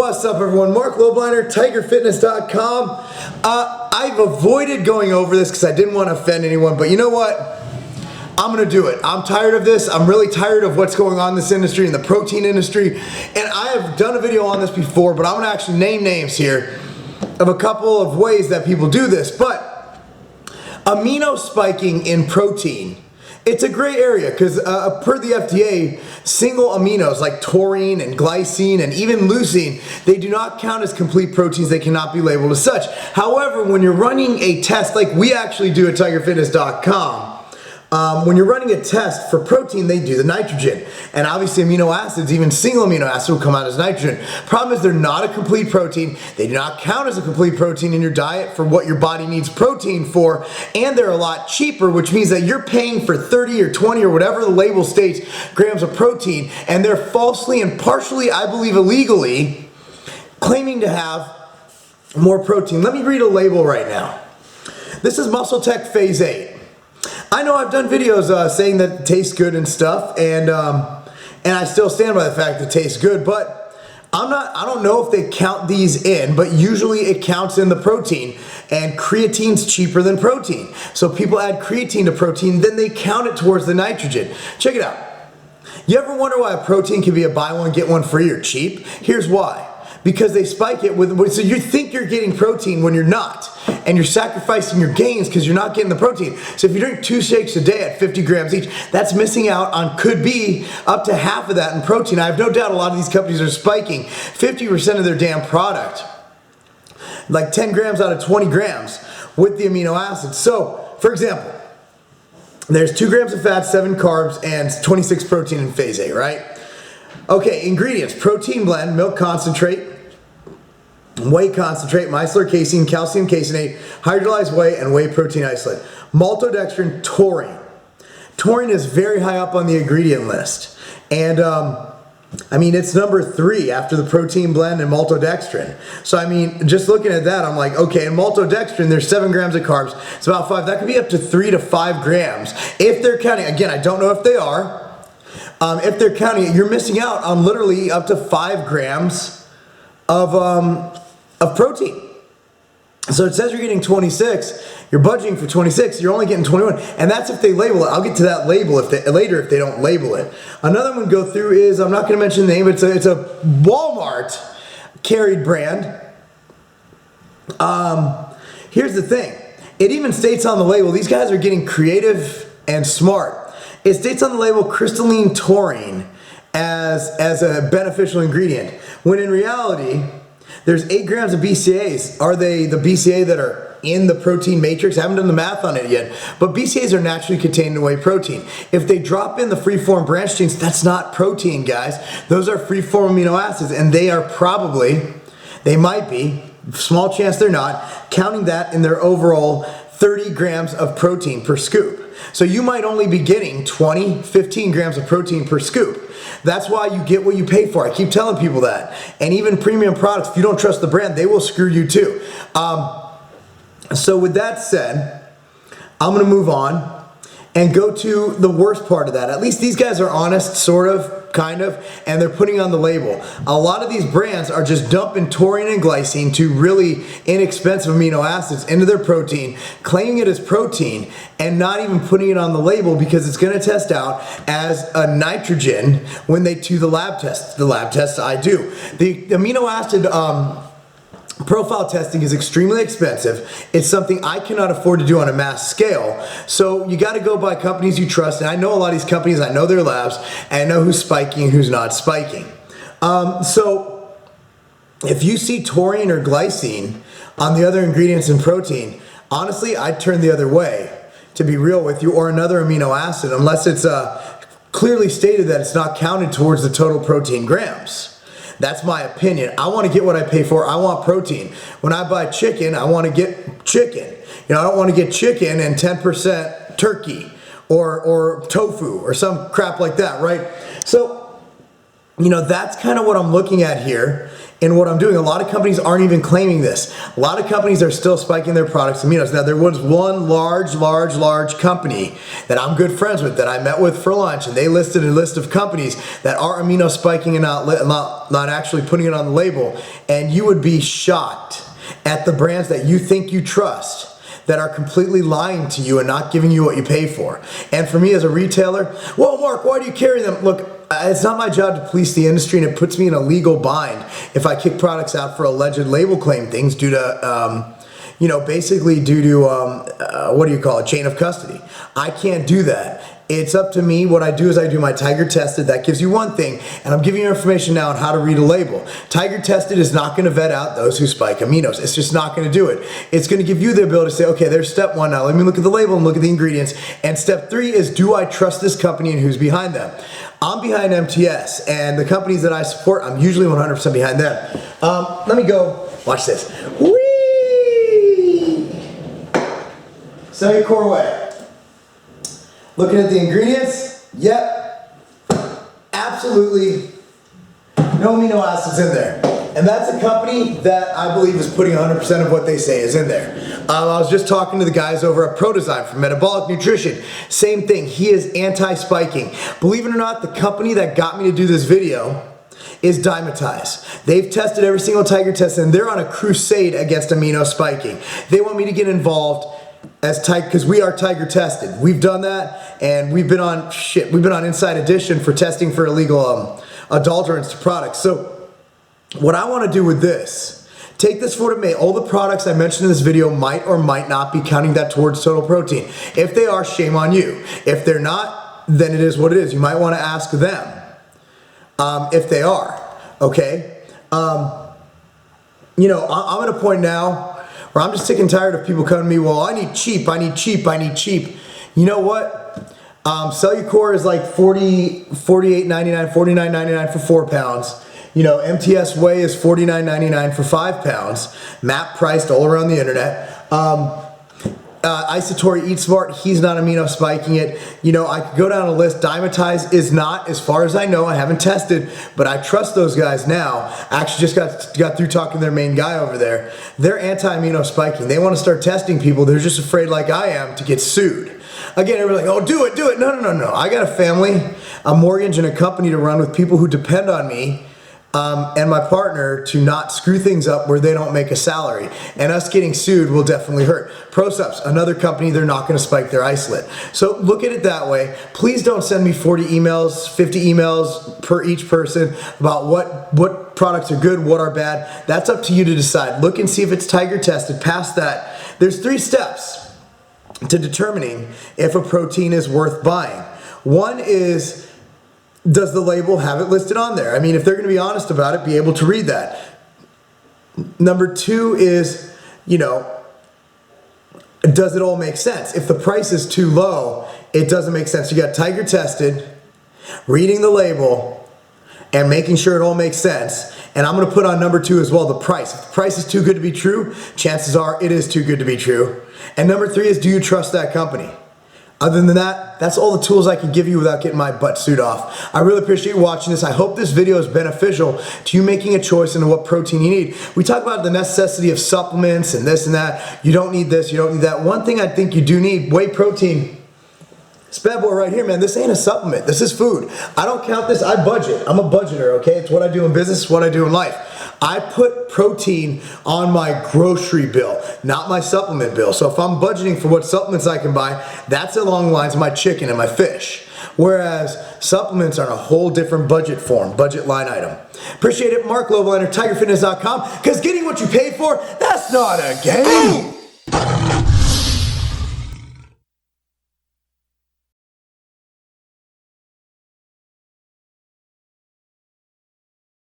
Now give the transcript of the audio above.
What's up, everyone? Marc, Lobliner, TigerFitness.com. I've avoided going over this because I didn't want to offend anyone, but you know what? I'm going to do it. I'm tired of this. I'm really tired of what's going on in this industry, in the protein industry, and I have done a video on this before, but I'm going to actually name names here of a couple of ways that people do this. But amino spiking in protein, it's a gray area because per the FDA, single aminos like taurine and glycine and even leucine, they do not count as complete proteins. They cannot be labeled as such. However, when you're running a test like we actually do at TigerFitness.com, when you're running a test for protein, they do the nitrogen. And obviously amino acids, even single amino acids, will come out as nitrogen. Problem is they're not a complete protein. They do not count as a complete protein in your diet for what your body needs protein for. And they're a lot cheaper, which means that you're paying for 30 or 20 or whatever the label states grams of protein. And they're falsely and partially, I believe illegally, claiming to have more protein. Let me read a label right now. This is Muscle Tech Phase 8. I know I've done videos saying that it tastes good and stuff, and I still stand by the fact that it tastes good, but I don't know if they count these in, but usually it counts in the protein, and creatine's cheaper than protein. So people add creatine to protein, then they count it towards the nitrogen. Check it out. You ever wonder why a protein can be a buy one, get one free or cheap? Here's why. Because they spike it with, so you think you're getting protein when you're not. And you're sacrificing your gains because you're not getting the protein. So if you drink 2 shakes a day at 50 grams each, that's missing out on, could be up to half of that in protein. I have no doubt a lot of these companies are spiking 50% of their damn product. Like 10 grams out of 20 grams with the amino acids. So, for example, there's 2 grams of fat, 7 carbs, and 26 protein in phase A, right? Okay, ingredients: protein blend, milk concentrate, whey concentrate, micellar casein, calcium caseinate, hydrolyzed whey, and whey protein isolate. Maltodextrin, taurine. Taurine is very high up on the ingredient list. And I mean, it's number 3 after the protein blend and maltodextrin. So I mean, just looking at that, I'm like, okay, in maltodextrin, there's 7 grams of carbs. It's about 5. That could be up to 3 to 5 grams. If they're counting, again, I don't know if they are. If they're counting it, you're missing out on literally up to 5 grams of protein. So it says you're getting 26, you're budgeting for 26, you're only getting 21, and that's if they label it. I'll get to that label later if they don't label it. Another one to go through is, I'm not going to mention the name, it's a Walmart carried brand. Here's the thing, it even states on the label, these guys are getting creative and smart. It states on the label crystalline taurine as a beneficial ingredient, when in reality, there's 8 grams of BCAAs. Are they the BCAA that are in the protein matrix? I haven't done the math on it yet, but BCAAs are naturally contained in whey protein. If they drop in the free-form branched chains, that's not protein, guys. Those are free-form amino acids, and they are probably, they might be, small chance they're not, counting that in their overall 30 grams of protein per scoop. So you might only be getting 20, 15 grams of protein per scoop. That's why you get what you pay for. I keep telling people that. And even premium products, if you don't trust the brand, they will screw you too. So with that said, I'm going to move on and go to the worst part of that. At least these guys are honest, sort of, kind of, and they're putting on the label. A lot of these brands are just dumping taurine and glycine, 2 really inexpensive amino acids, into their protein, claiming it as protein, and not even putting it on the label because it's going to test out as a nitrogen when they do the lab tests. The lab tests I do. The amino acid profile testing is extremely expensive. It's something I cannot afford to do on a mass scale. So you got to go by companies you trust. And I know a lot of these companies, I know their labs, and I know who's spiking and who's not spiking. So if you see taurine or glycine on the other ingredients in protein, honestly, I'd turn the other way, to be real with you, or another amino acid, unless it's clearly stated that it's not counted towards the total protein grams. That's my opinion. I want to get what I pay for. I want protein. When I buy chicken, I want to get chicken. You know, I don't want to get chicken and 10% turkey or tofu or some crap like that, right? So, you know, that's kind of what I'm looking at here in what I'm doing. A lot of companies aren't even claiming this. A lot of companies are still spiking their products aminos. Now, there was one large company that I'm good friends with that I met with for lunch, and they listed a list of companies that are amino spiking and not actually putting it on the label. And you would be shocked at the brands that you think you trust that are completely lying to you and not giving you what you pay for. And for me as a retailer, well, Mark, why do you carry them? Look, it's not my job to police the industry, and it puts me in a legal bind if I kick products out for alleged label claim things due to, basically due to, chain of custody. I can't do that. It's up to me. What I do is I do my Tiger Tested. That gives you one thing, and I'm giving you information now on how to read a label. Tiger Tested is not going to vet out those who spike aminos. It's just not going to do it. It's going to give you the ability to say, okay, there's step one now. Let me look at the label and look at the ingredients. And step three is, do I trust this company and who's behind them? I'm behind MTS, and the companies that I support, I'm usually 100% behind them. Let me go. Watch this. Whee! Cellular Way. Looking at the ingredients, yep, absolutely no amino acids in there. And that's a company that I believe is putting 100% of what they say is in there. I was just talking to the guys over at ProDesign for Metabolic Nutrition. Same thing, he is anti-spiking. Believe it or not, the company that got me to do this video is Dymatize. They've tested every single Tiger test, and they're on a crusade against amino spiking. They want me to get involved as Tiger, because we are Tiger Tested. We've done that, and we've been on Inside Edition for testing for illegal adulterants to products. So what I want to do with this, take this forward to me. All the products I mentioned in this video might or might not be counting that towards total protein. If they are, shame on you. If they're not, then it is what it is. You might want to ask them if they are, okay? I'm at a point now where I'm just sick and tired of people coming to me, well, I need cheap. You know what? Cellucor is like $48.99, $49.99 for 4 pounds. MTS Whey is $49.99 for 5 pounds. MAP priced all around the internet. Isotori Eat Smart, he's not amino spiking it. I could go down a list. Dymatize is not, as far as I know. I haven't tested, but I trust those guys now. I actually just got through talking to their main guy over there. They're anti-amino spiking. They want to start testing people. They're just afraid, like I am, to get sued. Again, everybody's like, oh, do it. No. I got a family, a mortgage, and a company to run with people who depend on me and my partner to not screw things up where they don't make a salary. And us getting sued will definitely hurt. ProSups, another company, they're not going to spike their isolate. So look at it that way. Please don't send me 40 emails, 50 emails per each person about what products are good, what are bad. That's up to you to decide. Look and see if it's Tiger Tested. Past that, there's 3 steps to determining if a protein is worth buying. One is, does the label have it listed on there? I mean, if they're going to be honest about it, be able to read that. Number 2 is, does it all make sense? If the price is too low, it doesn't make sense. You got Tiger Tested, reading the label, and making sure it all makes sense. And I'm going to put on number 2 as well, the price. If the price is too good to be true, chances are it is too good to be true. And number 3 is, do you trust that company? Other than that, that's all the tools I can give you without getting my butt suit off. I really appreciate you watching this. I hope this video is beneficial to you making a choice into what protein you need. We talk about the necessity of supplements and this and that. You don't need this, you don't need that. One thing I think you do need, whey protein. This bad boy right here, man, this ain't a supplement. This is food. I don't count this. I budget. I'm a budgeter, okay? It's what I do in business, it's what I do in life. I put protein on my grocery bill, not my supplement bill. So if I'm budgeting for what supplements I can buy, that's along the lines of my chicken and my fish. Whereas supplements are a whole different budget form, budget line item. Appreciate it, Marc, Lobliner, TigerFitness.com, because getting what you pay for, that's not a game.